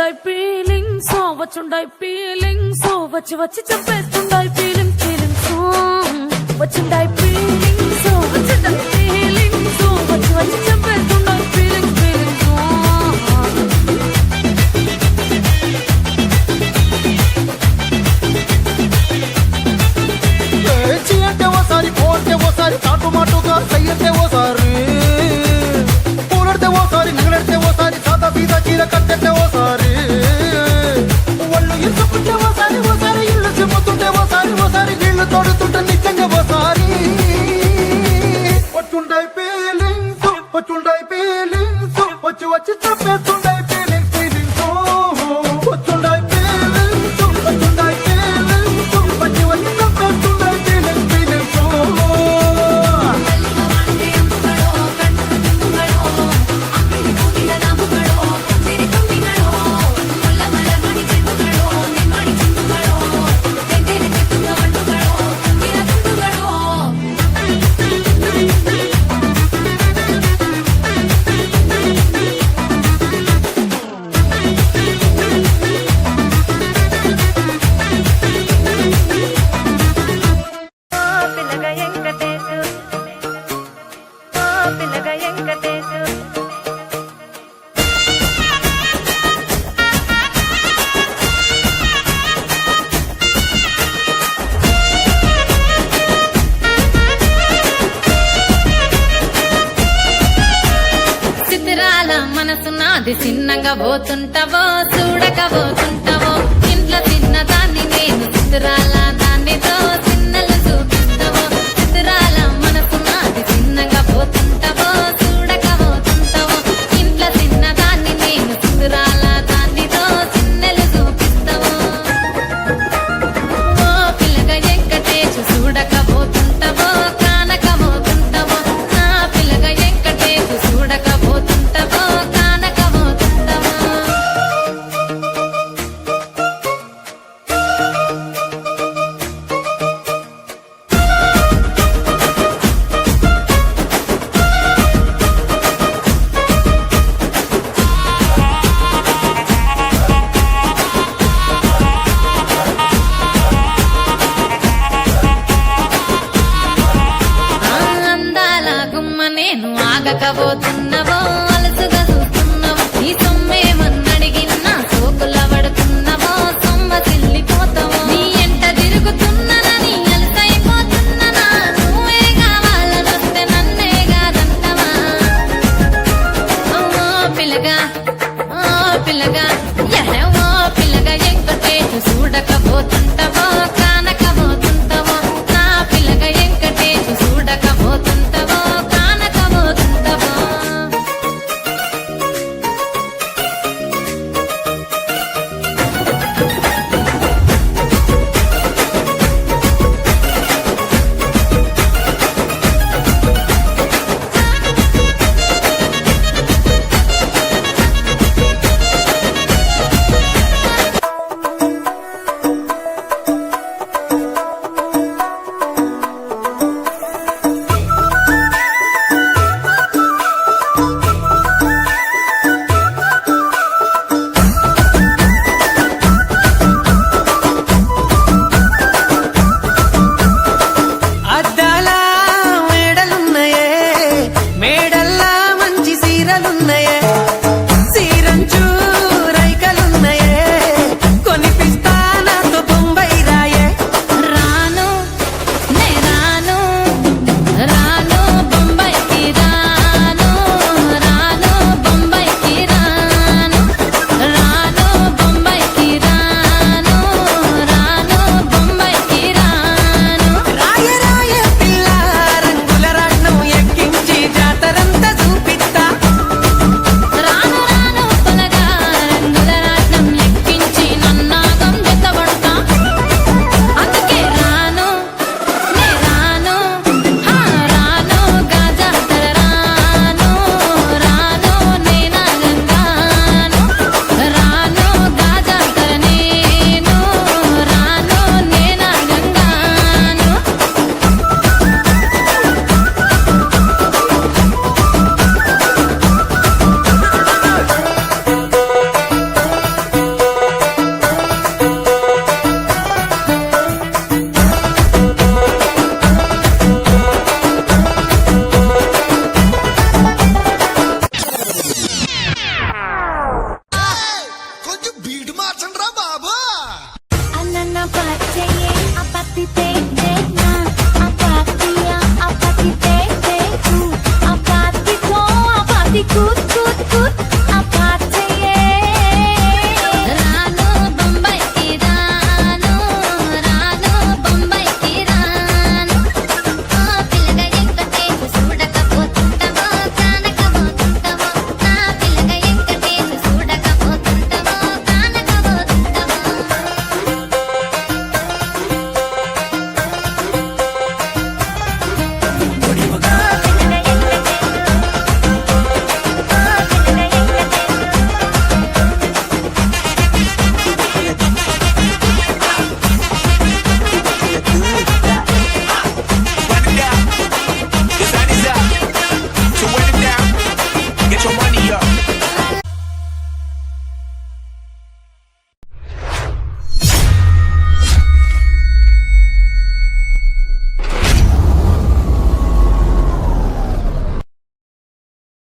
వచ్చుండాయి feelings వచ్చుండాయి feelings వచ్చి వచ్చి చెప్పేస్తుండాయి feeling feelings వచ్చుండాయి feelings వచ్చుండాయి feelings వచ్చి వచ్చి చెప్పేస్తుండాయి ఫీలింగ్ ఫీలింగ్స్ అంటే ఓసారి పోతే ఓసారి చాటు మాటుగా సయ్యంటే ఓసారి పూలడితే ఓసారి నగలడితే ఓసారి సాదా సీదా చీర కట్టెట్టే ఓసారి ఒళ్ళు ఇసుకుంటే ఓసారి ఓసారి ఇల్లు చెమ్ముతుంటే ఓసారి ఓసారి నీళ్లు తోడుతుంటే నిజంగా ఓసారి వచ్చుండాయి ఫీలింగ్స్ వచ్చుండాయి ఫీలింగ్స్ వచ్చి వచ్చి చెప్పేస్తుండాయి ఫీలింగ్స్ ఫీలింగ్స్ వచ్చుండాయి ఫీలింగ్స్ వచ్చుండాయి ఫీలింగ్స్ వచ్చి వచ్చి చెప్పేస్తుండాయి ఫీలింగ్స్ ఫీలింగ్స్ మనసు నాది చిన్నగా పోతుంటావో చూడకపోతుంటావో ఇంట్లో చిన్నదాన్ని నేను చిత్రాల దానితో చిన్నలు చూపిస్తావో చిత్రాల మనసు నాది చిన్నగా పోతుంటావో చూడకపోతుంటావో ఇంట్లో చిన్నదాన్ని నేను చిత్రాల దానితో చిన్నలు చూపిస్తావో ఓ పిల్లగా వెంకటేశు చూడకపోతుంటావో కానకపోతుంటావో నా పిల్లగా వెంకటేశు చూడకపోతుంటావో నేను ఆగకపో